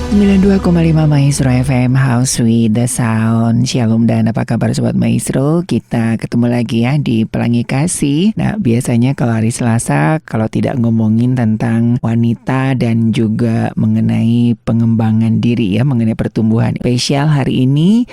92,5 Maestro FM House with the Sound. Shalom dan apa kabar Sobat Maestro? Kita ketemu lagi ya di Pelangi Kasih. Nah biasanya kalau hari Selasa kalau tidak ngomongin tentang wanita dan juga mengenai pengembangan diri ya, mengenai pertumbuhan. Spesial hari ini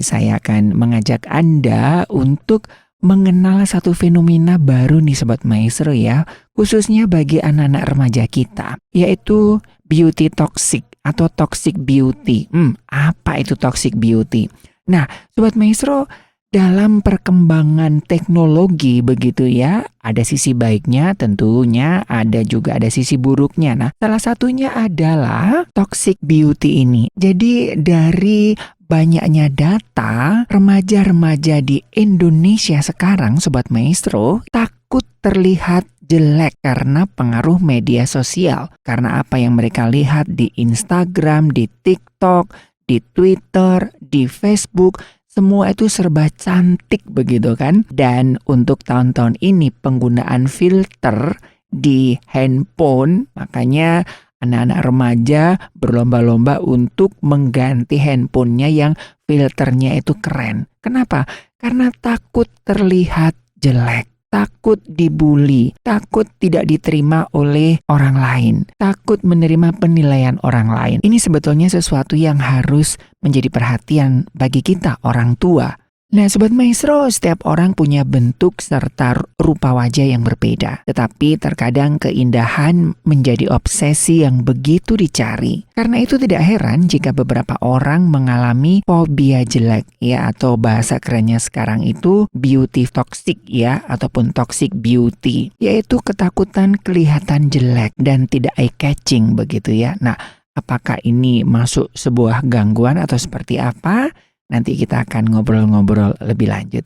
saya akan mengajak Anda untuk mengenal satu fenomena baru nih Sobat Maestro ya, khususnya bagi anak-anak remaja kita, yaitu beauty toxic atau toxic beauty. Apa itu toxic beauty? Nah, Sobat Maestro, dalam perkembangan teknologi begitu ya, ada sisi baiknya tentunya, ada sisi buruknya. Nah, salah satunya adalah toxic beauty ini. Jadi dari banyaknya data, remaja-remaja di Indonesia sekarang, Sobat Maestro, takut terlihat jelek karena pengaruh media sosial. Karena apa yang mereka lihat di Instagram, di TikTok, di Twitter, di Facebook, semua itu serba cantik begitu kan. Dan untuk tahun-tahun ini penggunaan filter di handphone, makanya anak-anak remaja berlomba-lomba untuk mengganti handphonenya yang filternya itu keren. Kenapa? Karena takut terlihat jelek, takut dibully, takut tidak diterima oleh orang lain, takut menerima penilaian orang lain. Ini sebetulnya sesuatu yang harus menjadi perhatian bagi kita orang tua. Nah Sobat Maestro, setiap orang punya bentuk serta rupa wajah yang berbeda. Tetapi terkadang keindahan menjadi obsesi yang begitu dicari. Karena itu tidak heran jika beberapa orang mengalami fobia jelek ya, atau bahasa kerennya sekarang itu beauty toxic ya, ataupun toxic beauty. Yaitu ketakutan kelihatan jelek dan tidak eye-catching begitu ya. Nah, apakah ini masuk sebuah gangguan atau seperti apa? Nanti kita akan ngobrol-ngobrol lebih lanjut.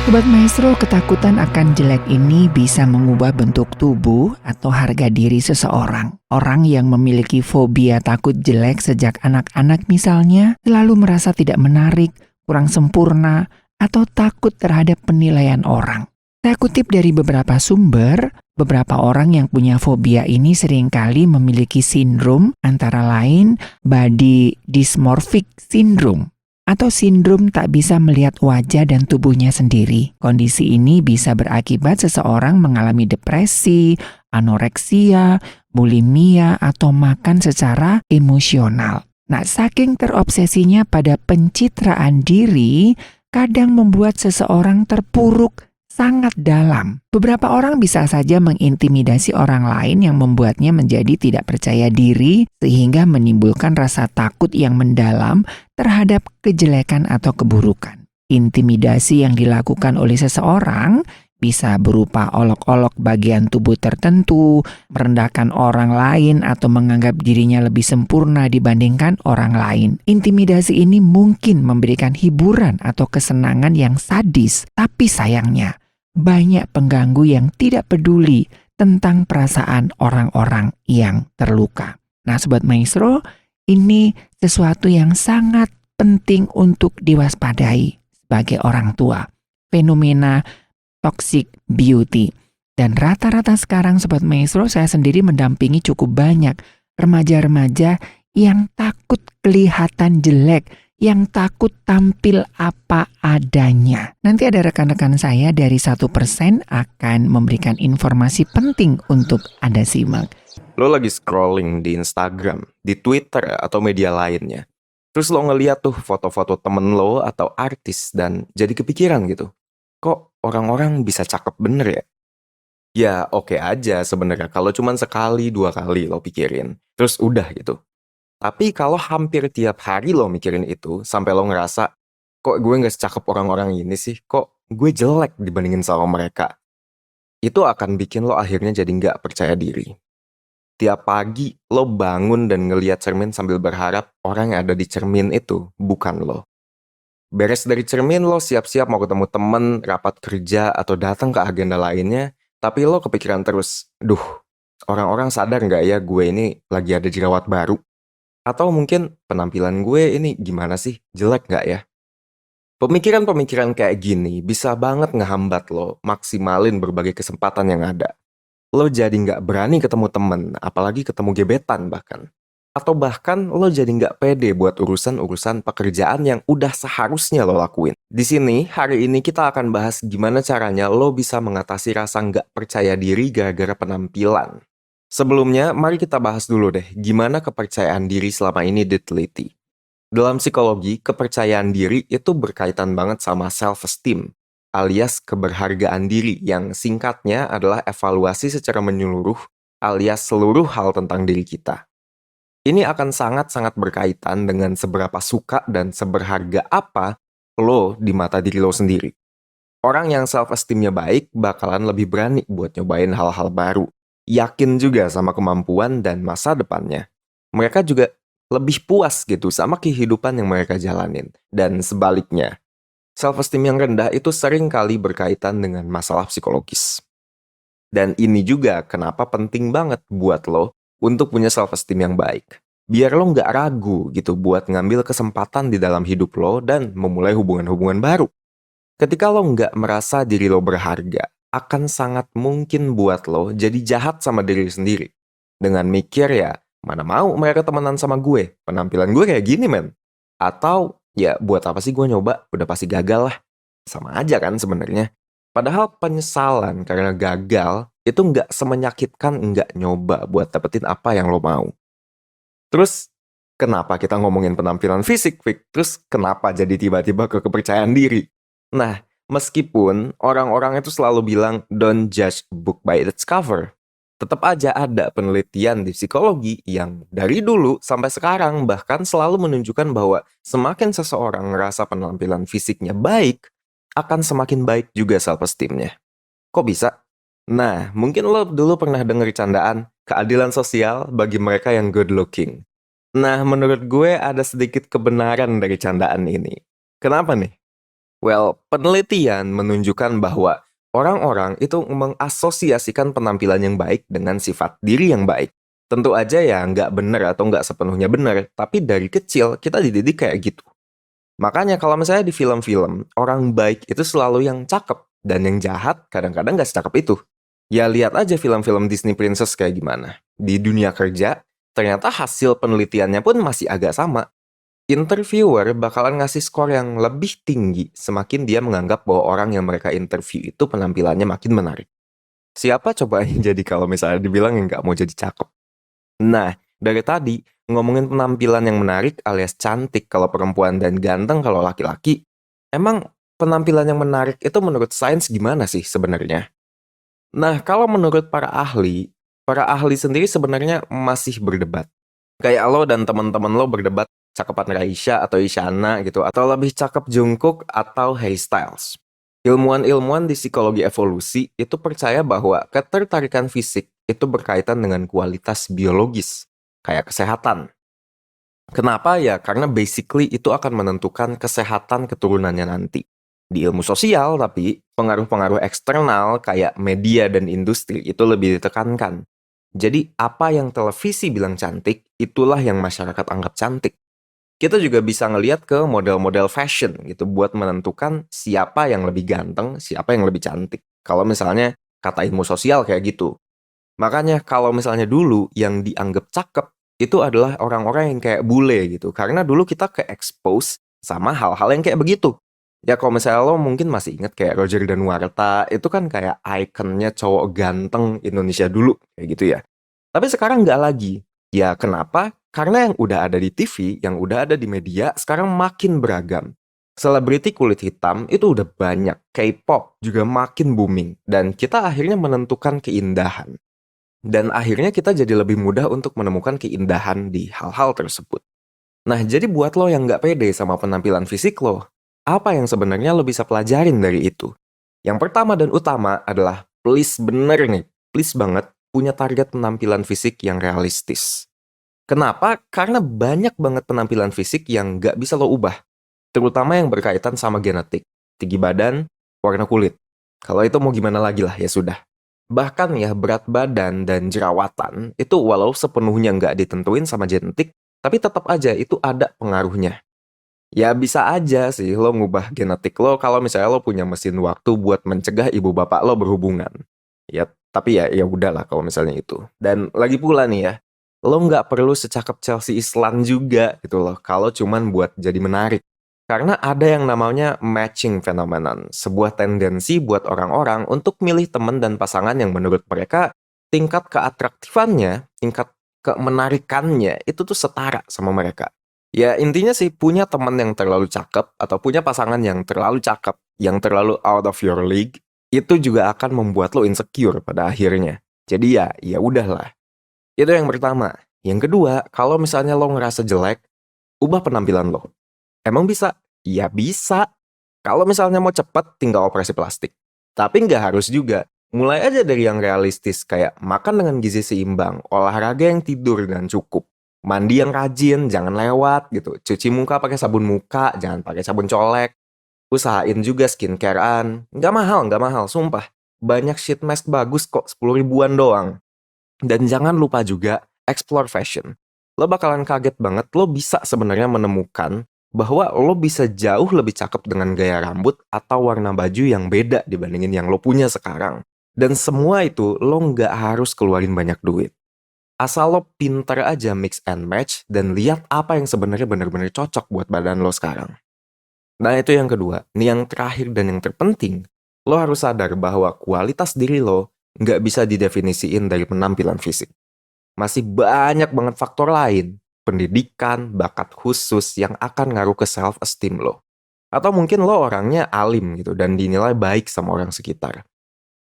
Sobat Maestro, ketakutan akan jelek ini bisa mengubah bentuk tubuh atau harga diri seseorang. Orang yang memiliki fobia takut jelek sejak anak-anak misalnya, selalu merasa tidak menarik, kurang sempurna, atau takut terhadap penilaian orang. Saya kutip dari beberapa sumber, beberapa orang yang punya fobia ini seringkali memiliki sindrom, antara lain body dysmorphic syndrome, atau sindrom tak bisa melihat wajah dan tubuhnya sendiri. Kondisi ini bisa berakibat seseorang mengalami depresi, anoreksia, bulimia, atau makan secara emosional. Nah, saking terobsesinya pada pencitraan diri, kadang membuat seseorang terpuruk sangat dalam. Beberapa orang bisa saja mengintimidasi orang lain yang membuatnya menjadi tidak percaya diri sehingga menimbulkan rasa takut yang mendalam terhadap kejelekan atau keburukan. Intimidasi yang dilakukan oleh seseorang bisa berupa olok-olok bagian tubuh tertentu, merendahkan orang lain, atau menganggap dirinya lebih sempurna dibandingkan orang lain. Intimidasi ini mungkin memberikan hiburan atau kesenangan yang sadis, tapi sayangnya banyak pengganggu yang tidak peduli tentang perasaan orang-orang yang terluka. Nah Sobat Maestro, ini sesuatu yang sangat penting untuk diwaspadai sebagai orang tua. Fenomena toxic beauty. Dan rata-rata sekarang Sobat Maestro, saya sendiri mendampingi cukup banyak remaja-remaja yang takut kelihatan jelek, yang takut tampil apa adanya. Nanti ada rekan-rekan saya dari 1% akan memberikan informasi penting untuk Anda simak. Lo lagi scrolling di Instagram, di Twitter, atau media lainnya. Terus lo ngeliat tuh foto-foto temen lo atau artis dan jadi kepikiran gitu. Kok orang-orang bisa cakep bener ya? Ya oke aja sebenarnya kalau cuman sekali, 2 kali lo pikirin. Terus udah gitu. Tapi kalau hampir tiap hari lo mikirin itu, sampai lo ngerasa, kok gue gak secakep orang-orang ini sih? Kok gue jelek dibandingin sama mereka? Itu akan bikin lo akhirnya jadi gak percaya diri. Tiap pagi lo bangun dan ngeliat cermin sambil berharap orang yang ada di cermin itu bukan lo. Beres dari cermin lo siap-siap mau ketemu temen, rapat kerja, atau datang ke agenda lainnya. Tapi lo kepikiran terus, duh, orang-orang sadar gak ya gue ini lagi ada jerawat baru? Atau mungkin penampilan gue ini gimana sih? Jelek gak ya? Pemikiran-pemikiran kayak gini bisa banget ngehambat lo maksimalin berbagai kesempatan yang ada. Lo jadi nggak berani ketemu temen, apalagi ketemu gebetan bahkan. Atau bahkan lo jadi nggak pede buat urusan-urusan pekerjaan yang udah seharusnya lo lakuin. Di sini, hari ini kita akan bahas gimana caranya lo bisa mengatasi rasa nggak percaya diri gara-gara penampilan. Sebelumnya, mari kita bahas dulu deh gimana kepercayaan diri selama ini diteliti. Dalam psikologi, kepercayaan diri itu berkaitan banget sama self-esteem, alias keberhargaan diri yang singkatnya adalah evaluasi secara menyeluruh alias seluruh hal tentang diri kita. Ini akan sangat-sangat berkaitan dengan seberapa suka dan seberharga apa lo di mata diri lo sendiri. Orang yang self-esteemnya baik bakalan lebih berani buat nyobain hal-hal baru. Yakin juga sama kemampuan dan masa depannya. Mereka juga lebih puas gitu sama kehidupan yang mereka jalanin. Dan sebaliknya, self-esteem yang rendah itu sering kali berkaitan dengan masalah psikologis. Dan ini juga kenapa penting banget buat lo untuk punya self-esteem yang baik. Biar lo nggak ragu gitu buat ngambil kesempatan di dalam hidup lo dan memulai hubungan-hubungan baru. Ketika lo nggak merasa diri lo berharga, akan sangat mungkin buat lo jadi jahat sama diri sendiri. Dengan mikir ya, mana mau mereka temenan sama gue, penampilan gue kayak gini men. Atau ya buat apa sih gue nyoba, udah pasti gagal lah. Sama aja kan sebenarnya. Padahal penyesalan karena gagal itu nggak semenyakitkan nggak nyoba buat dapetin apa yang lo mau. Terus, kenapa kita ngomongin penampilan fisik, Fik? Terus kenapa jadi tiba-tiba ke kepercayaan diri? Nah, meskipun orang-orang itu selalu bilang don't judge a book by its cover, tetap aja ada penelitian di psikologi yang dari dulu sampai sekarang bahkan selalu menunjukkan bahwa semakin seseorang ngerasa penampilan fisiknya baik, akan semakin baik juga self-esteem-nya. Kok bisa? Nah, mungkin lo dulu pernah denger candaan keadilan sosial bagi mereka yang good looking. Nah, menurut gue ada sedikit kebenaran dari candaan ini. Kenapa nih? Well, penelitian menunjukkan bahwa orang-orang itu mengasosiasikan penampilan yang baik dengan sifat diri yang baik. Tentu aja ya nggak benar atau nggak sepenuhnya benar, tapi dari kecil kita dididik kayak gitu. Makanya kalau misalnya di film-film, orang baik itu selalu yang cakep, dan yang jahat kadang-kadang nggak secakep itu. Ya lihat aja film-film Disney Princess kayak gimana. Di dunia kerja, ternyata hasil penelitiannya pun masih agak sama. Interviewer bakalan ngasih skor yang lebih tinggi semakin dia menganggap bahwa orang yang mereka interview itu penampilannya makin menarik. Siapa coba yang jadi kalau misalnya dibilang yang nggak mau jadi cakep? Nah, dari tadi, ngomongin penampilan yang menarik alias cantik kalau perempuan dan ganteng kalau laki-laki, emang penampilan yang menarik itu menurut sains gimana sih sebenarnya? Nah, kalau menurut para ahli sendiri sebenarnya masih berdebat. Kayak lo dan teman-teman lo berdebat cakepan Raisya atau Isyana gitu, atau lebih cakep Jungkook atau Harry Styles. Ilmuwan-ilmuwan di psikologi evolusi itu percaya bahwa ketertarikan fisik itu berkaitan dengan kualitas biologis, kayak kesehatan. Kenapa ya? Karena basically itu akan menentukan kesehatan keturunannya nanti. Di ilmu sosial, tapi pengaruh-pengaruh eksternal kayak media dan industri itu lebih ditekankan. Jadi apa yang televisi bilang cantik, itulah yang masyarakat anggap cantik. Kita juga bisa ngelihat ke model-model fashion gitu buat menentukan siapa yang lebih ganteng, siapa yang lebih cantik. Kalau misalnya kata ilmu sosial kayak gitu. Makanya kalau misalnya dulu yang dianggap cakep itu adalah orang-orang yang kayak bule gitu. Karena dulu kita ke-expose sama hal-hal yang kayak begitu. Ya kalau misalnya lo mungkin masih ingat kayak Roger Danuarta, itu kan kayak ikonnya cowok ganteng Indonesia dulu, kayak gitu ya. Tapi sekarang nggak lagi. Ya kenapa? Karena yang udah ada di TV, yang udah ada di media, sekarang makin beragam. Selebriti kulit hitam itu udah banyak, K-pop juga makin booming, dan kita akhirnya menentukan keindahan. Dan akhirnya kita jadi lebih mudah untuk menemukan keindahan di hal-hal tersebut. Nah, jadi buat lo yang nggak pede sama penampilan fisik lo, apa yang sebenarnya lo bisa pelajarin dari itu? Yang pertama dan utama adalah please bener nih, please banget punya target penampilan fisik yang realistis. Kenapa? Karena banyak banget penampilan fisik yang nggak bisa lo ubah. Terutama yang berkaitan sama genetik, tinggi badan, warna kulit. Kalau itu mau gimana lagi lah, ya sudah. Bahkan ya berat badan dan jerawatan itu walau sepenuhnya nggak ditentuin sama genetik, tapi tetap aja itu ada pengaruhnya. Ya bisa aja sih lo ngubah genetik lo kalau misalnya lo punya mesin waktu buat mencegah ibu bapak lo berhubungan. Ya, tapi ya udahlah kalau misalnya itu. Dan lagi pula nih ya, Lo nggak perlu secakep Chelsea Islan juga gitu loh, kalau cuman buat jadi menarik. Karena ada yang namanya matching phenomenon, sebuah tendensi buat orang-orang untuk milih teman dan pasangan yang menurut mereka tingkat keatraktifannya, tingkat kemenarikannya itu tuh setara sama mereka. Ya intinya sih punya teman yang terlalu cakep atau punya pasangan yang terlalu cakep, yang terlalu out of your league, itu juga akan membuat lo insecure pada akhirnya. Jadi ya udahlah. Itu yang pertama. Yang kedua, kalau misalnya lo ngerasa jelek, ubah penampilan lo. Emang bisa? Ya bisa. Kalau misalnya mau cepet, tinggal operasi plastik. Tapi nggak harus juga. Mulai aja dari yang realistis, kayak makan dengan gizi seimbang, olahraga yang tidur dan cukup, mandi yang rajin, jangan lewat gitu. Cuci muka pakai sabun muka, jangan pakai sabun colek. Usahain juga skincarean. Nggak mahal, sumpah. Banyak sheet mask bagus kok, 10 ribuan doang. Dan jangan lupa juga explore fashion. Lo bakalan kaget banget, lo bisa sebenarnya menemukan bahwa lo bisa jauh lebih cakep dengan gaya rambut atau warna baju yang beda dibandingin yang lo punya sekarang. Dan semua itu lo nggak harus keluarin banyak duit. Asal lo pinter aja mix and match dan lihat apa yang sebenarnya benar-benar cocok buat badan lo sekarang. Nah itu yang kedua. Nih yang terakhir dan yang terpenting, lo harus sadar bahwa kualitas diri lo nggak bisa didefinisiin dari penampilan fisik. Masih banyak banget faktor lain, pendidikan, bakat khusus yang akan ngaruh ke self-esteem lo. Atau mungkin lo orangnya alim gitu dan dinilai baik sama orang sekitar.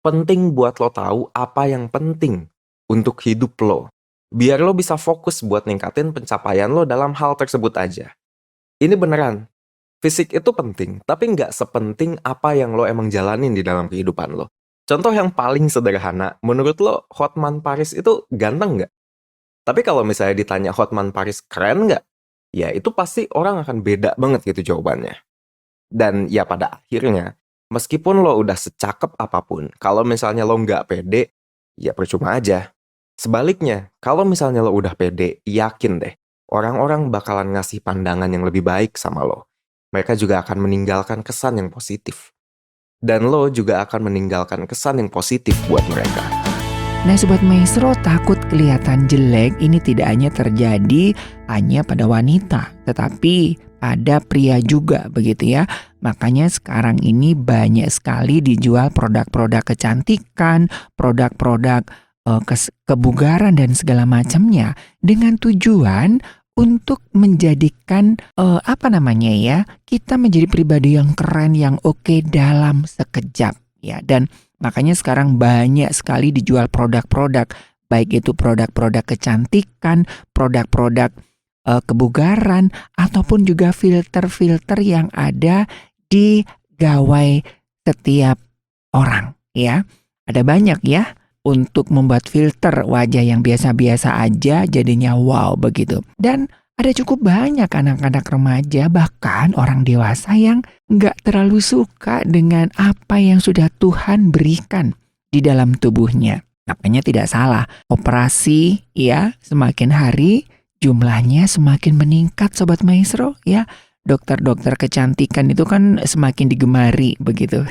Penting buat lo tahu apa yang penting untuk hidup lo. Biar lo bisa fokus buat ningkatin pencapaian lo dalam hal tersebut aja. Ini beneran, fisik itu penting, tapi nggak sepenting apa yang lo emang jalanin di dalam kehidupan lo. Contoh yang paling sederhana, menurut lo Hotman Paris itu ganteng nggak? Tapi kalau misalnya ditanya Hotman Paris keren nggak? Ya itu pasti orang akan beda banget gitu jawabannya. Dan ya pada akhirnya, meskipun lo udah secakep apapun, kalau misalnya lo nggak pede, ya percuma aja. Sebaliknya, kalau misalnya lo udah pede, yakin deh, orang-orang bakalan ngasih pandangan yang lebih baik sama lo. Mereka juga akan meninggalkan kesan yang positif. Dan lo juga akan meninggalkan kesan yang positif buat mereka. Nah Sobat Maestro, takut kelihatan jelek ini tidak hanya terjadi hanya pada wanita, tetapi pada pria juga begitu ya. Makanya sekarang ini banyak sekali dijual produk-produk kecantikan, produk-produk kebugaran dan segala macamnya dengan tujuan untuk menjadikan kita menjadi pribadi yang keren, yang oke dalam sekejap ya. Dan makanya sekarang banyak sekali dijual produk-produk, baik itu produk-produk kecantikan, produk-produk kebugaran, ataupun juga filter-filter yang ada di gawai setiap orang ya. Ada banyak ya untuk membuat filter wajah yang biasa-biasa aja jadinya wow begitu. Dan ada cukup banyak anak-anak remaja bahkan orang dewasa yang nggak terlalu suka dengan apa yang sudah Tuhan berikan di dalam tubuhnya. Makanya tidak salah, operasi ya semakin hari jumlahnya semakin meningkat Sobat Maestro ya. Dokter-dokter kecantikan itu kan semakin digemari begitu.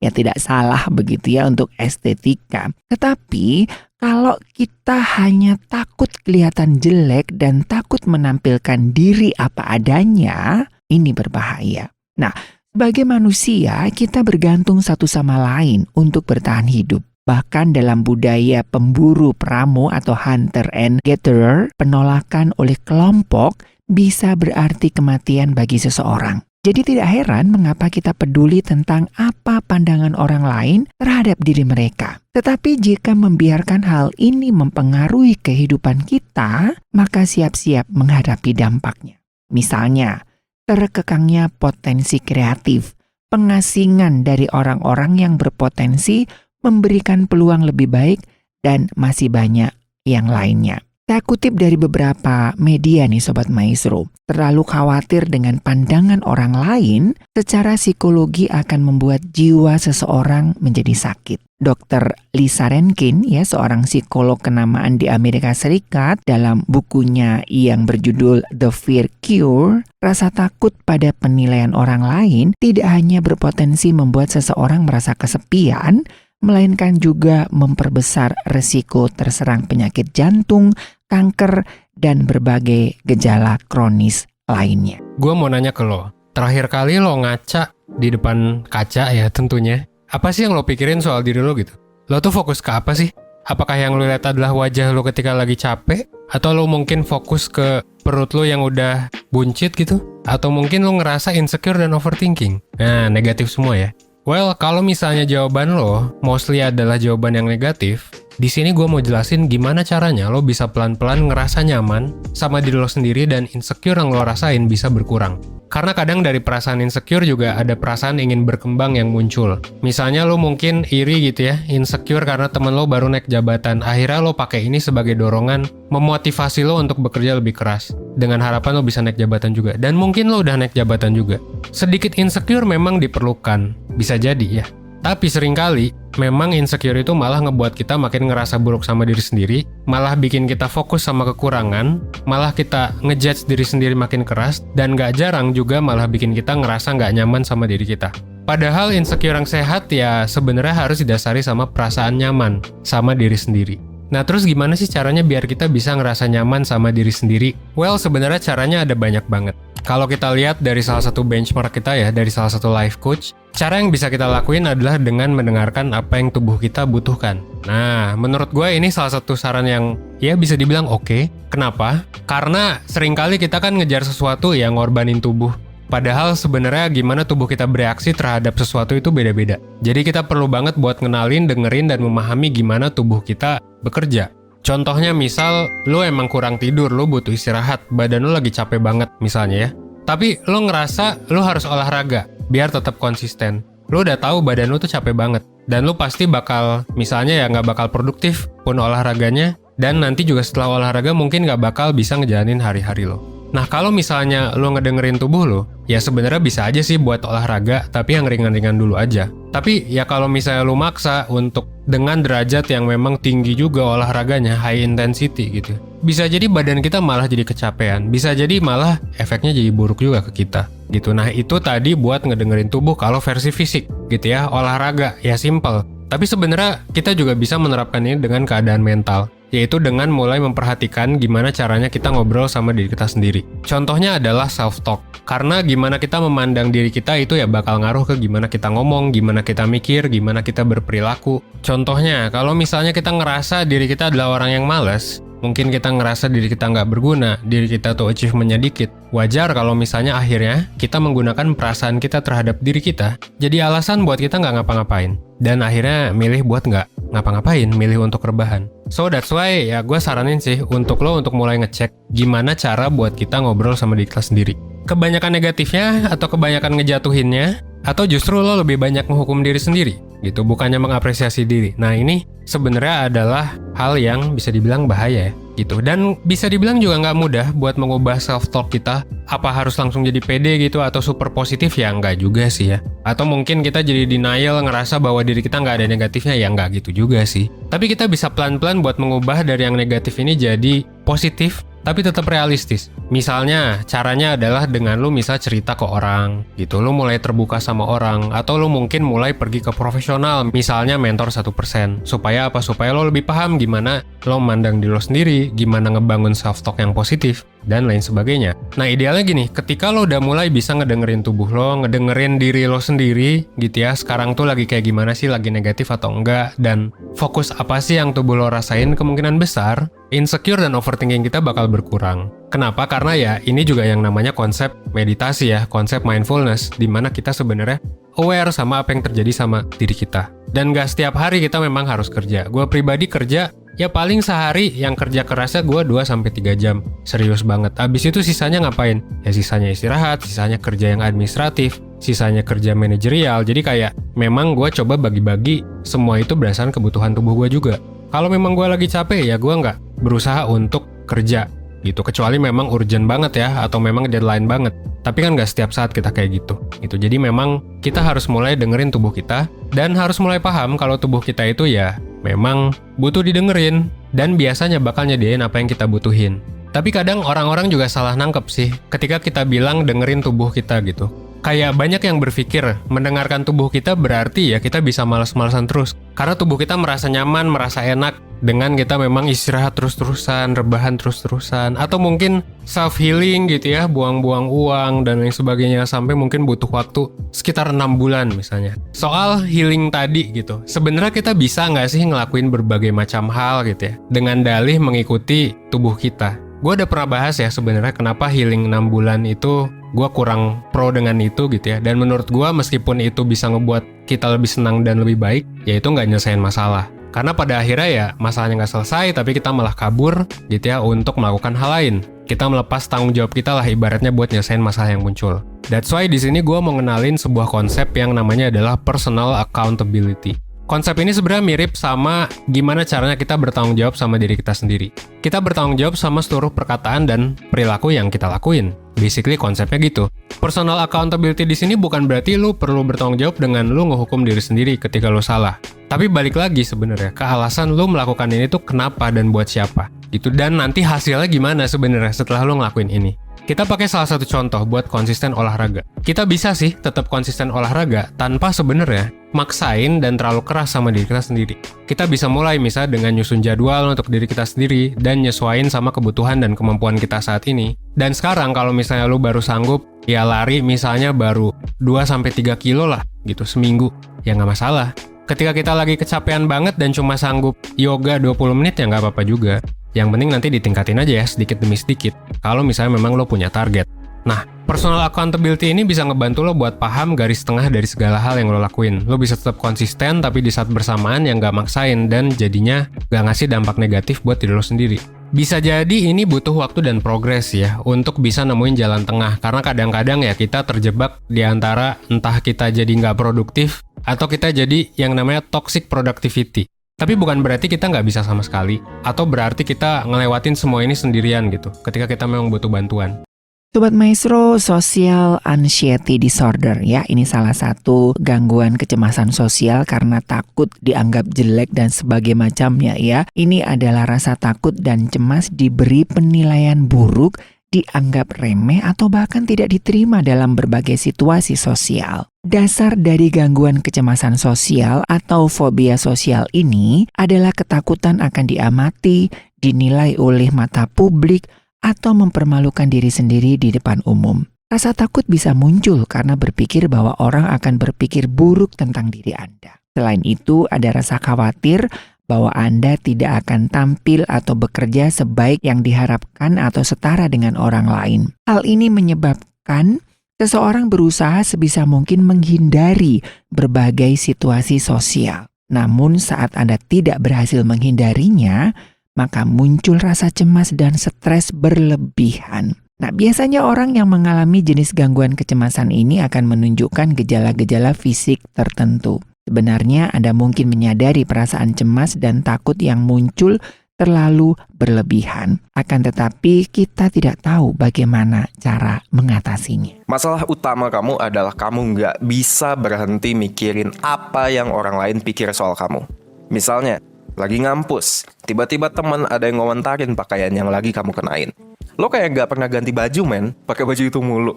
Ya tidak salah begitu ya untuk estetika. Tetapi kalau kita hanya takut kelihatan jelek dan takut menampilkan diri apa adanya, ini berbahaya. Nah, sebagai manusia kita bergantung satu sama lain untuk bertahan hidup. Bahkan dalam budaya pemburu pramu atau hunter and gatherer, penolakan oleh kelompok bisa berarti kematian bagi seseorang. Jadi tidak heran mengapa kita peduli tentang apa pandangan orang lain terhadap diri mereka. Tetapi jika membiarkan hal ini mempengaruhi kehidupan kita, maka siap-siap menghadapi dampaknya. Misalnya, terkekangnya potensi kreatif, pengasingan dari orang-orang yang berpotensi memberikan peluang lebih baik, dan masih banyak yang lainnya. Saya kutip dari beberapa media nih Sobat Maestro. Terlalu khawatir dengan pandangan orang lain secara psikologi akan membuat jiwa seseorang menjadi sakit. Dr. Lisa Rankin ya, seorang psikolog kenamaan di Amerika Serikat, dalam bukunya yang berjudul The Fear Cure, rasa takut pada penilaian orang lain tidak hanya berpotensi membuat seseorang merasa kesepian, melainkan juga memperbesar resiko terserang penyakit jantung, kanker, dan berbagai gejala kronis lainnya. Gue mau nanya ke lo, terakhir kali lo ngaca di depan kaca ya tentunya, apa sih yang lo pikirin soal diri lo gitu? Lo tuh fokus ke apa sih? Apakah yang lo lihat adalah wajah lo ketika lagi capek? Atau lo mungkin fokus ke perut lo yang udah buncit gitu? Atau mungkin lo ngerasa insecure dan overthinking? Nah, negatif semua ya. Well, kalau misalnya jawaban lo mostly adalah jawaban yang negatif, di sini gue mau jelasin gimana caranya lo bisa pelan-pelan ngerasa nyaman sama diri lo sendiri dan insecure yang lo rasain bisa berkurang. Karena kadang dari perasaan insecure juga ada perasaan ingin berkembang yang muncul. Misalnya lo mungkin iri gitu ya, insecure karena temen lo baru naik jabatan. Akhirnya lo pakai ini sebagai dorongan memotivasi lo untuk bekerja lebih keras. Dengan harapan lo bisa naik jabatan juga. Dan mungkin lo udah naik jabatan juga. Sedikit insecure memang diperlukan. Bisa jadi ya. Tapi seringkali, memang insecure itu malah ngebuat kita makin ngerasa buruk sama diri sendiri, malah bikin kita fokus sama kekurangan, malah kita ngejudge diri sendiri makin keras, dan gak jarang juga malah bikin kita ngerasa gak nyaman sama diri kita. Padahal insecure yang sehat ya sebenarnya harus didasari sama perasaan nyaman sama diri sendiri. Nah terus gimana sih caranya biar kita bisa ngerasa nyaman sama diri sendiri? Well, sebenarnya caranya ada banyak banget. Kalau kita lihat dari salah satu benchmark kita ya, dari salah satu life coach, cara yang bisa kita lakuin adalah dengan mendengarkan apa yang tubuh kita butuhkan. Nah, menurut gue ini salah satu saran yang ya bisa dibilang oke. Kenapa? Karena seringkali kita kan ngejar sesuatu yang ngorbanin tubuh. Padahal sebenarnya gimana tubuh kita bereaksi terhadap sesuatu itu beda-beda. Jadi kita perlu banget buat ngenalin, dengerin, dan memahami gimana tubuh kita bekerja. Contohnya misal, lo emang kurang tidur, lo butuh istirahat, badan lo lagi capek banget misalnya ya. Tapi lo ngerasa lo harus olahraga, biar tetap konsisten. Lo udah tahu badan lo tuh capek banget. Dan lo pasti bakal, misalnya ya nggak bakal produktif pun olahraganya. Dan nanti juga setelah olahraga mungkin nggak bakal bisa ngejalanin hari-hari lo. Nah kalau misalnya lo ngedengerin tubuh lo, ya sebenarnya bisa aja sih buat olahraga, tapi yang ringan-ringan dulu aja. Tapi ya kalau misalnya lo maksa untuk dengan derajat yang memang tinggi juga olahraganya, high intensity gitu, bisa jadi badan kita malah jadi kecapean, bisa jadi malah efeknya jadi buruk juga ke kita gitu. Nah itu tadi buat ngedengerin tubuh kalau versi fisik gitu ya, olahraga ya simple. Tapi sebenarnya kita juga bisa menerapkan ini dengan keadaan mental, yaitu dengan mulai memperhatikan gimana caranya kita ngobrol sama diri kita sendiri. Contohnya adalah self-talk. Karena gimana kita memandang diri kita itu ya bakal ngaruh ke gimana kita ngomong, gimana kita mikir, gimana kita berperilaku. Contohnya, kalau misalnya kita ngerasa diri kita adalah orang yang malas, mungkin kita ngerasa diri kita nggak berguna, diri kita tuh achievement-nya dikit. Wajar kalau misalnya akhirnya kita menggunakan perasaan kita terhadap diri kita jadi alasan buat kita nggak ngapa-ngapain. Dan akhirnya milih buat nggak ngapa-ngapain, milih untuk rebahan. So that's why ya gue saranin sih untuk lo untuk mulai ngecek gimana cara buat kita ngobrol sama diri kita sendiri. Kebanyakan negatifnya atau kebanyakan ngejatuhinnya, atau justru lo lebih banyak menghukum diri sendiri gitu, bukannya mengapresiasi diri. Nah ini sebenarnya adalah hal yang bisa dibilang bahaya ya gitu. Dan bisa dibilang juga nggak mudah buat mengubah self-talk kita. Apa harus langsung jadi pede gitu atau super positif? Ya nggak juga sih ya. Atau mungkin kita jadi denial, ngerasa bahwa diri kita nggak ada negatifnya, ya nggak gitu juga sih. Tapi kita bisa pelan-pelan buat mengubah dari yang negatif ini jadi positif, tapi tetap realistis. Misalnya, caranya adalah dengan lu misal cerita ke orang, gitu. Lu mulai terbuka sama orang, atau lu mungkin mulai pergi ke profesional, misalnya mentor 1%. Supaya apa? Supaya lo lebih paham gimana lo memandang diri lo sendiri, gimana ngebangun self-talk yang positif, dan lain sebagainya. Nah, idealnya gini, ketika lo udah mulai bisa ngedengerin tubuh lo, ngedengerin diri lo sendiri, gitu ya, sekarang tuh lagi kayak gimana sih, lagi negatif atau enggak, dan fokus apa sih yang tubuh lo rasain, kemungkinan besar, insecure dan overthinking kita bakal berkurang. Kenapa? Karena ya ini juga yang namanya konsep meditasi ya, konsep mindfulness, di mana kita sebenarnya aware sama apa yang terjadi sama diri kita. Dan gak setiap hari kita memang harus kerja. Gue pribadi kerja, ya paling sehari yang kerja kerasnya gue 2-3 jam. Serius banget. Abis itu sisanya ngapain? Ya sisanya istirahat, sisanya kerja yang administratif, sisanya kerja manajerial. Jadi kayak memang gue coba bagi-bagi semua itu berdasarkan kebutuhan tubuh gue juga. Kalau memang gue lagi capek ya gue nggak berusaha untuk kerja gitu, kecuali memang urgent banget ya atau memang deadline banget. Tapi kan nggak setiap saat kita kayak gitu. Jadi memang kita harus mulai dengerin tubuh kita dan harus mulai paham kalau tubuh kita itu ya memang butuh didengerin dan biasanya bakal nyediain apa yang kita butuhin. Tapi kadang orang-orang juga salah nangkep sih ketika kita bilang dengerin tubuh kita gitu. Kayak banyak yang berpikir mendengarkan tubuh kita berarti ya kita bisa malas-malasan terus. Karena tubuh kita merasa nyaman, merasa enak dengan kita memang istirahat terus-terusan, rebahan terus-terusan. Atau mungkin self-healing gitu ya, buang-buang uang dan lain sebagainya sampai mungkin butuh waktu sekitar 6 bulan misalnya. Soal healing tadi gitu, sebenarnya kita bisa nggak sih ngelakuin berbagai macam hal gitu ya dengan dalih mengikuti tubuh kita. Gue udah pernah bahas ya sebenarnya kenapa healing 6 bulan itu gue kurang pro dengan itu gitu ya. Dan menurut gue meskipun itu bisa ngebuat kita lebih senang dan lebih baik, ya itu nggak nyelesain masalah. Karena pada akhirnya ya masalahnya nggak selesai, tapi kita malah kabur gitu ya untuk melakukan hal lain. Kita melepas tanggung jawab kita lah ibaratnya buat nyelesain masalah yang muncul. That's why di sini gue mau ngenalin sebuah konsep yang namanya adalah personal accountability. Konsep ini sebenarnya mirip sama gimana caranya kita bertanggung jawab sama diri kita sendiri. Kita bertanggung jawab sama seluruh perkataan dan perilaku yang kita lakuin. Basically konsepnya gitu. Personal accountability di sini bukan berarti lu perlu bertanggung jawab dengan lu ngehukum diri sendiri ketika lu salah. Tapi balik lagi sebenarnya ke alasan lu melakukan ini tuh kenapa dan buat siapa. Gitu, dan nanti hasilnya gimana sebenarnya setelah lu ngelakuin ini. Kita pakai salah satu contoh buat konsisten olahraga. Kita bisa sih tetap konsisten olahraga tanpa sebenarnya maksain dan terlalu keras sama diri kita sendiri. Kita bisa mulai misalnya dengan nyusun jadwal untuk diri kita sendiri dan nyesuaiin sama kebutuhan dan kemampuan kita saat ini. Dan sekarang kalau misalnya lu baru sanggup ya lari misalnya baru 2-3 kilo lah gitu seminggu, ya nggak masalah. Ketika kita lagi kecapean banget dan cuma sanggup yoga 20 menit ya nggak apa-apa juga. Yang penting nanti ditingkatin aja ya sedikit demi sedikit. Kalau misalnya memang lo punya target. Nah, personal accountability ini bisa ngebantu lo buat paham garis tengah dari segala hal yang lo lakuin. Lo bisa tetap konsisten tapi di saat bersamaan yang nggak maksain dan jadinya nggak ngasih dampak negatif buat diri lo sendiri. Bisa jadi ini butuh waktu dan progres ya untuk bisa nemuin jalan tengah. Karena kadang-kadang ya kita terjebak di antara entah kita jadi nggak produktif atau kita jadi yang namanya toxic productivity. Tapi bukan berarti kita nggak bisa sama sekali, atau berarti kita ngelewatin semua ini sendirian gitu, ketika kita memang butuh bantuan. Sobat Maestro, social anxiety disorder ya, ini salah satu gangguan kecemasan sosial karena takut dianggap jelek dan sebagainya macamnya ya. Ini adalah rasa takut dan cemas diberi penilaian buruk, dianggap remeh atau bahkan tidak diterima dalam berbagai situasi sosial. Dasar dari gangguan kecemasan sosial atau fobia sosial ini adalah ketakutan akan diamati, dinilai oleh mata publik, atau mempermalukan diri sendiri di depan umum. Rasa takut bisa muncul karena berpikir bahwa orang akan berpikir buruk tentang diri Anda. Selain itu, ada rasa khawatir bahwa Anda tidak akan tampil atau bekerja sebaik yang diharapkan atau setara dengan orang lain. Hal ini menyebabkan seseorang berusaha sebisa mungkin menghindari berbagai situasi sosial. Namun saat Anda tidak berhasil menghindarinya, maka muncul rasa cemas dan stres berlebihan. Nah, biasanya orang yang mengalami jenis gangguan kecemasan ini akan menunjukkan gejala-gejala fisik tertentu. Sebenarnya Anda mungkin menyadari perasaan cemas dan takut yang muncul terlalu berlebihan. Akan tetapi kita tidak tahu bagaimana cara mengatasinya. Masalah utama kamu adalah kamu nggak bisa berhenti mikirin apa yang orang lain pikir soal kamu. Misalnya, lagi ngampus, tiba-tiba teman ada yang ngomentarin pakaian yang lagi kamu kenain. Lo kayak nggak pernah ganti baju pakai baju itu mulu.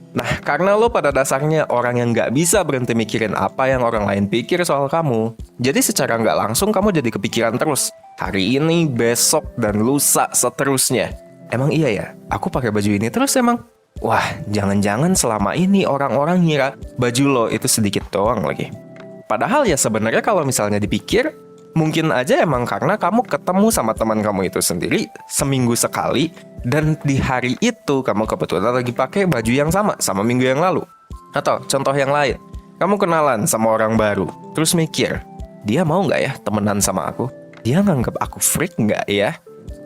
Nah, karena lo pada dasarnya orang yang nggak bisa berhenti mikirin apa yang orang lain pikir soal kamu, jadi secara nggak langsung kamu jadi kepikiran terus. Hari ini, besok, dan lusa seterusnya. Emang iya ya, aku pakai baju ini terus emang? Wah, jangan-jangan selama ini orang-orang ngira baju lo itu sedikit doang lagi. Padahal ya sebenarnya kalau misalnya dipikir, mungkin aja emang karena kamu ketemu sama teman kamu itu sendiri seminggu sekali, dan di hari itu kamu kebetulan lagi pakai baju yang sama minggu yang lalu. Atau contoh yang lain, kamu kenalan sama orang baru, terus mikir, dia mau nggak ya temenan sama aku? Dia nganggap aku freak nggak ya?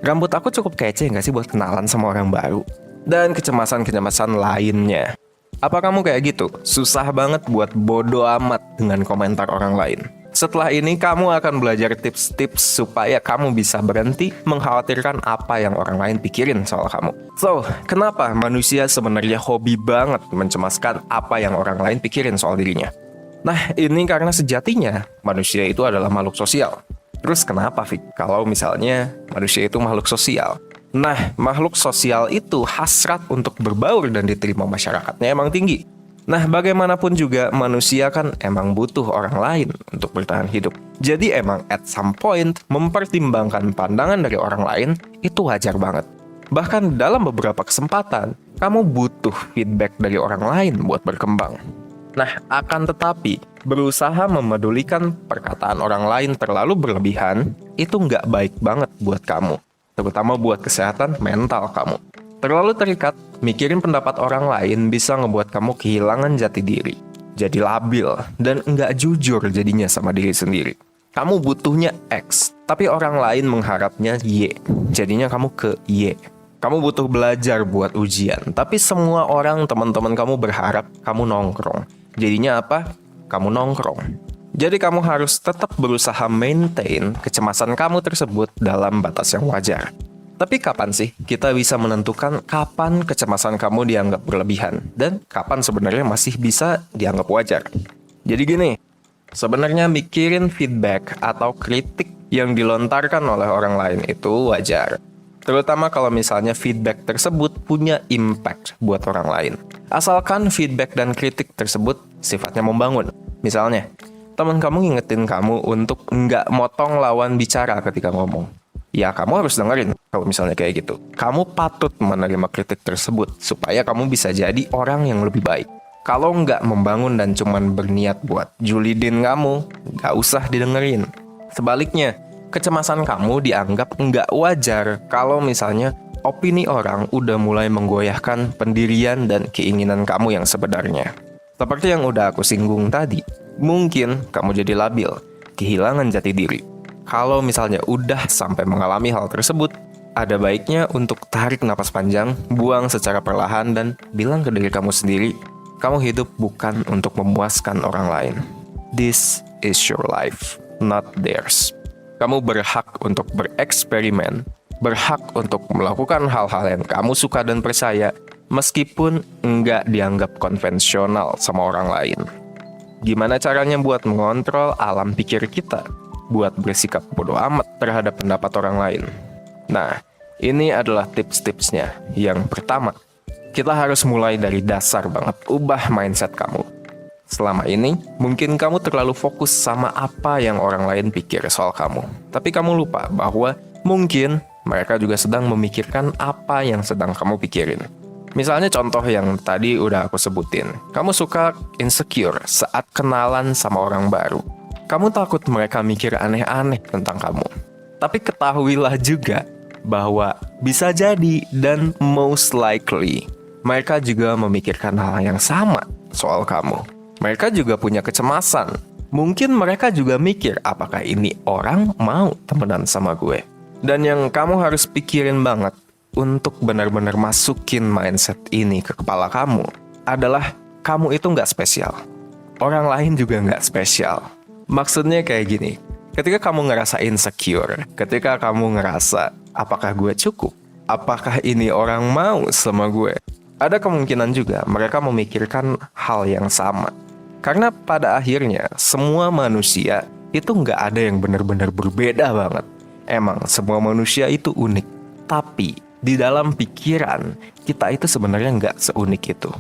Rambut aku cukup kece nggak sih buat kenalan sama orang baru? Dan kecemasan-kecemasan lainnya. Apa kamu kayak gitu? Susah banget buat bodo amat dengan komentar orang lain. Setelah ini kamu akan belajar tips-tips supaya kamu bisa berhenti mengkhawatirkan apa yang orang lain pikirin soal kamu. So, kenapa manusia sebenarnya hobi banget mencemaskan apa yang orang lain pikirin soal dirinya? Nah, ini karena sejatinya manusia itu adalah makhluk sosial. Terus kenapa, Fik? Kalau misalnya manusia itu makhluk sosial? Nah, makhluk sosial itu hasrat untuk berbaur dan diterima masyarakatnya emang tinggi. Nah, bagaimanapun juga manusia kan emang butuh orang lain untuk bertahan hidup. Jadi emang at some point mempertimbangkan pandangan dari orang lain itu wajar banget. Bahkan dalam beberapa kesempatan, kamu butuh feedback dari orang lain buat berkembang. Nah, akan tetapi, berusaha memedulikan perkataan orang lain terlalu berlebihan, itu nggak baik banget buat kamu. Terutama buat kesehatan mental kamu. Terlalu terikat, mikirin pendapat orang lain bisa ngebuat kamu kehilangan jati diri. Jadi labil, dan nggak jujur jadinya sama diri sendiri. Kamu butuhnya X, tapi orang lain mengharapnya Y. Jadinya kamu ke Y. Kamu butuh belajar buat ujian, tapi semua orang teman-teman kamu berharap kamu nongkrong. Jadinya apa? Kamu nongkrong. Jadi kamu harus tetap berusaha maintain kecemasan kamu tersebut dalam batas yang wajar. Tapi kapan sih kita bisa menentukan kapan kecemasan kamu dianggap berlebihan dan kapan sebenarnya masih bisa dianggap wajar? Jadi gini, sebenarnya mikirin feedback atau kritik yang dilontarkan oleh orang lain itu wajar. Terutama kalau misalnya feedback tersebut punya impact buat orang lain. Asalkan feedback dan kritik tersebut sifatnya membangun. Misalnya, teman kamu ngingetin kamu untuk nggak motong lawan bicara ketika ngomong. Ya, kamu harus dengerin kalau misalnya kayak gitu. Kamu patut menerima kritik tersebut supaya kamu bisa jadi orang yang lebih baik. Kalau nggak membangun dan cuman berniat buat julidin kamu, nggak usah didengerin. Sebaliknya, kecemasan kamu dianggap nggak wajar kalau misalnya opini orang udah mulai menggoyahkan pendirian dan keinginan kamu yang sebenarnya. Seperti yang udah aku singgung tadi, mungkin kamu jadi labil, kehilangan jati diri. Kalau misalnya udah sampai mengalami hal tersebut, ada baiknya untuk tarik napas panjang, buang secara perlahan, dan bilang ke diri kamu sendiri, kamu hidup bukan untuk memuaskan orang lain. This is your life, not theirs. Kamu berhak untuk bereksperimen, berhak untuk melakukan hal-hal yang kamu suka dan percaya, meskipun nggak dianggap konvensional sama orang lain. Gimana caranya buat mengontrol alam pikir kita? Buat bersikap bodoh amat terhadap pendapat orang lain. Nah, ini adalah tips-tipsnya. Yang pertama, kita harus mulai dari dasar banget, ubah mindset kamu. Selama ini, mungkin kamu terlalu fokus sama apa yang orang lain pikir soal kamu. Tapi kamu lupa bahwa mungkin mereka juga sedang memikirkan apa yang sedang kamu pikirin. Misalnya contoh yang tadi udah aku sebutin. Kamu suka insecure saat kenalan sama orang baru. Kamu takut mereka mikir aneh-aneh tentang kamu. Tapi ketahuilah juga bahwa bisa jadi dan most likely mereka juga memikirkan hal yang sama soal kamu. Mereka juga punya kecemasan. Mungkin mereka juga mikir apakah ini orang mau temenan sama gue. Dan yang kamu harus pikirin banget untuk benar-benar masukin mindset ini ke kepala kamu adalah kamu itu nggak spesial. Orang lain juga nggak spesial. Maksudnya kayak gini, ketika kamu ngerasa insecure, ketika kamu ngerasa, apakah gue cukup? Apakah ini orang mau sama gue? Ada kemungkinan juga mereka memikirkan hal yang sama. Karena pada akhirnya, semua manusia itu nggak ada yang benar-benar berbeda banget. Emang semua manusia itu unik. Tapi, di dalam pikiran, kita itu sebenarnya nggak seunik itu.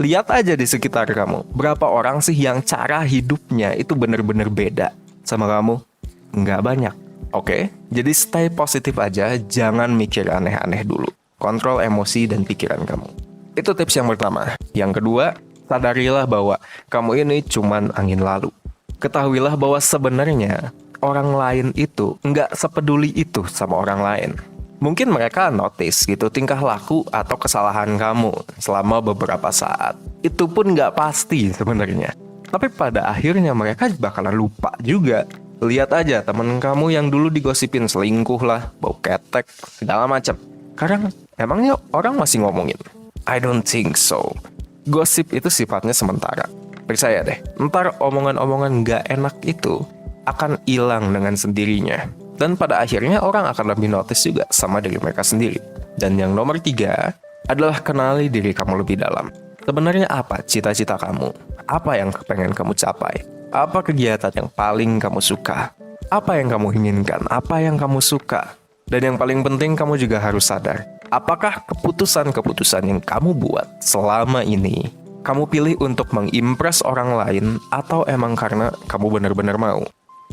Lihat aja di sekitar kamu, berapa orang sih yang cara hidupnya itu benar-benar beda sama kamu? Nggak banyak, oke? Jadi stay positif aja, jangan mikir aneh-aneh dulu. Kontrol emosi dan pikiran kamu. Itu tips yang pertama. Yang kedua, sadarilah bahwa kamu ini cuman angin lalu. Ketahuilah bahwa sebenarnya orang lain itu nggak sepeduli itu sama orang lain. Mungkin mereka notice gitu tingkah laku atau kesalahan kamu selama beberapa saat. Itu pun nggak pasti sebenarnya. Tapi pada akhirnya mereka bakalan lupa juga. Lihat aja temen kamu yang dulu digosipin selingkuh lah, bau ketek, segala macam. Sekarang emangnya orang masih ngomongin? I don't think so. Gosip itu sifatnya sementara. Percaya deh, ntar omongan-omongan nggak enak itu akan hilang dengan sendirinya. Dan pada akhirnya orang akan lebih notice juga sama diri mereka sendiri. Dan yang nomor 3 adalah kenali diri kamu lebih dalam. Sebenarnya apa cita-cita kamu? Apa yang pengen kamu capai? Apa kegiatan yang paling kamu suka? Apa yang kamu inginkan? Apa yang kamu suka? Dan yang paling penting kamu juga harus sadar, apakah keputusan-keputusan yang kamu buat selama ini Kamu pilih untuk mengimpress orang lain atau emang karena kamu benar-benar mau?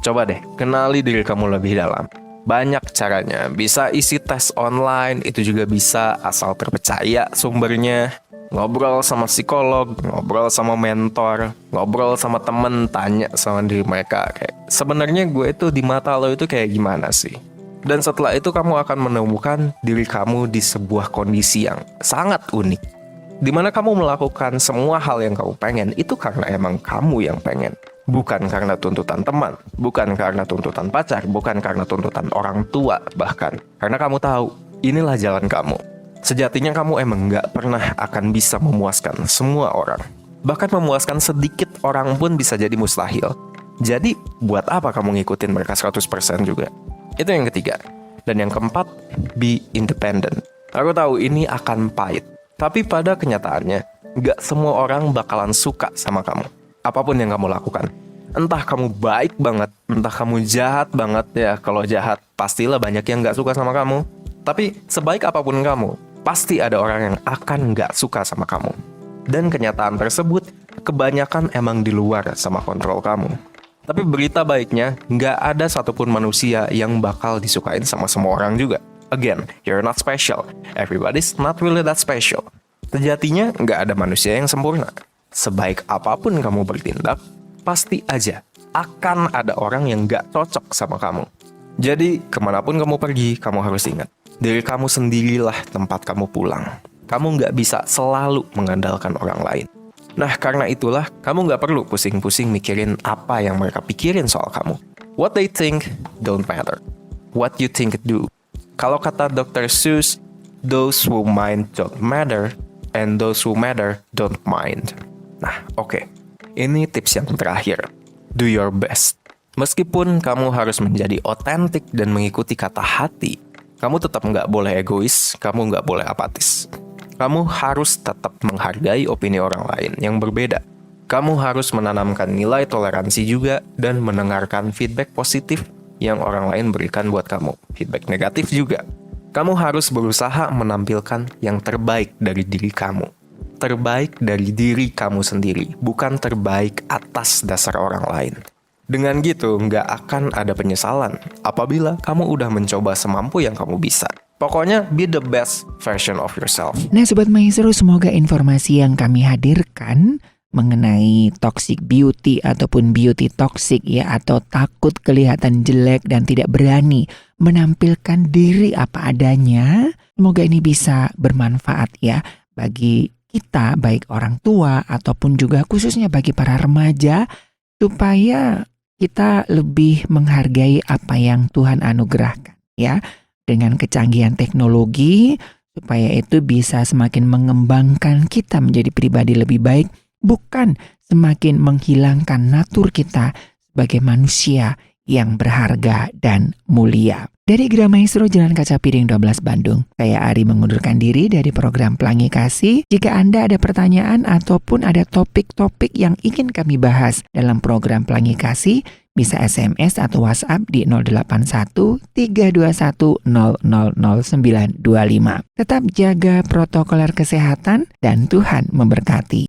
Coba deh, kenali diri kamu lebih dalam. Banyak caranya, bisa isi tes online, itu juga bisa asal terpercaya sumbernya. Ngobrol sama psikolog, ngobrol sama mentor, ngobrol sama temen, tanya sama diri mereka. Kayak, sebenarnya gue itu di mata lo itu kayak gimana sih? Dan setelah itu kamu akan menemukan diri kamu di sebuah kondisi yang sangat unik. Dimana kamu melakukan semua hal yang kamu pengen, itu karena emang kamu yang pengen. Bukan karena tuntutan teman, bukan karena tuntutan pacar, bukan karena tuntutan orang tua bahkan. Karena kamu tahu, inilah jalan kamu. Sejatinya kamu emang gak pernah akan bisa memuaskan semua orang. Bahkan memuaskan sedikit orang pun bisa jadi mustahil. Jadi, buat apa kamu ngikutin mereka 100% juga? Itu yang ketiga. Dan yang keempat, be independent. Aku tahu ini akan pahit. Tapi pada kenyataannya, gak semua orang bakalan suka sama kamu. Apapun yang kamu lakukan. Entah kamu baik banget, entah kamu jahat banget. Ya, kalau jahat, pastilah banyak yang gak suka sama kamu. Tapi sebaik apapun kamu, pasti ada orang yang akan gak suka sama kamu. Dan kenyataan tersebut, kebanyakan emang di luar sama kontrol kamu. Tapi berita baiknya, gak ada satupun manusia yang bakal disukain sama semua orang juga. Again, you're not special. Everybody's not really that special. Sejatinya, nggak ada manusia yang sempurna. Sebaik apapun kamu bertindak, pasti aja akan ada orang yang nggak cocok sama kamu. Jadi, kemanapun kamu pergi, kamu harus ingat. Diri kamu sendirilah tempat kamu pulang. Kamu nggak bisa selalu mengandalkan orang lain. Nah, karena itulah, kamu nggak perlu pusing-pusing mikirin apa yang mereka pikirin soal kamu. What they think don't matter. What you think do. Kalau kata Dr. Seuss, those who mind don't matter, and those who matter don't mind. Nah, oke. Ini tips yang terakhir. Do your best. Meskipun kamu harus menjadi otentik dan mengikuti kata hati, kamu tetap nggak boleh egois, kamu nggak boleh apatis. Kamu harus tetap menghargai opini orang lain yang berbeda. Kamu harus menanamkan nilai toleransi juga dan mendengarkan feedback positif yang orang lain berikan buat kamu. Feedback negatif juga. Kamu harus berusaha menampilkan yang terbaik dari diri kamu. Terbaik dari diri kamu sendiri, bukan terbaik atas dasar orang lain. Dengan gitu, nggak akan ada penyesalan apabila kamu udah mencoba semampu yang kamu bisa. Pokoknya, be the best version of yourself. Nah Sobat Maestro, semoga informasi yang kami hadirkan mengenai toxic beauty ataupun beauty toxic ya, atau takut kelihatan jelek dan tidak berani menampilkan diri apa adanya, semoga ini bisa bermanfaat ya bagi kita, baik orang tua ataupun juga khususnya bagi para remaja, supaya kita lebih menghargai apa yang Tuhan anugerahkan ya, dengan kecanggihan teknologi, supaya itu bisa semakin mengembangkan kita menjadi pribadi lebih baik, bukan semakin menghilangkan natur kita sebagai manusia yang berharga dan mulia. Dari Gera Maestro Jalan Kaca Piring 12 Bandung, saya Ari mengundurkan diri dari program Pelangi Kasih. Jika Anda ada pertanyaan ataupun ada topik-topik yang ingin kami bahas dalam program Pelangi Kasih, bisa SMS atau WhatsApp di 081 321 000925. Tetap jaga protokoler kesehatan dan Tuhan memberkati.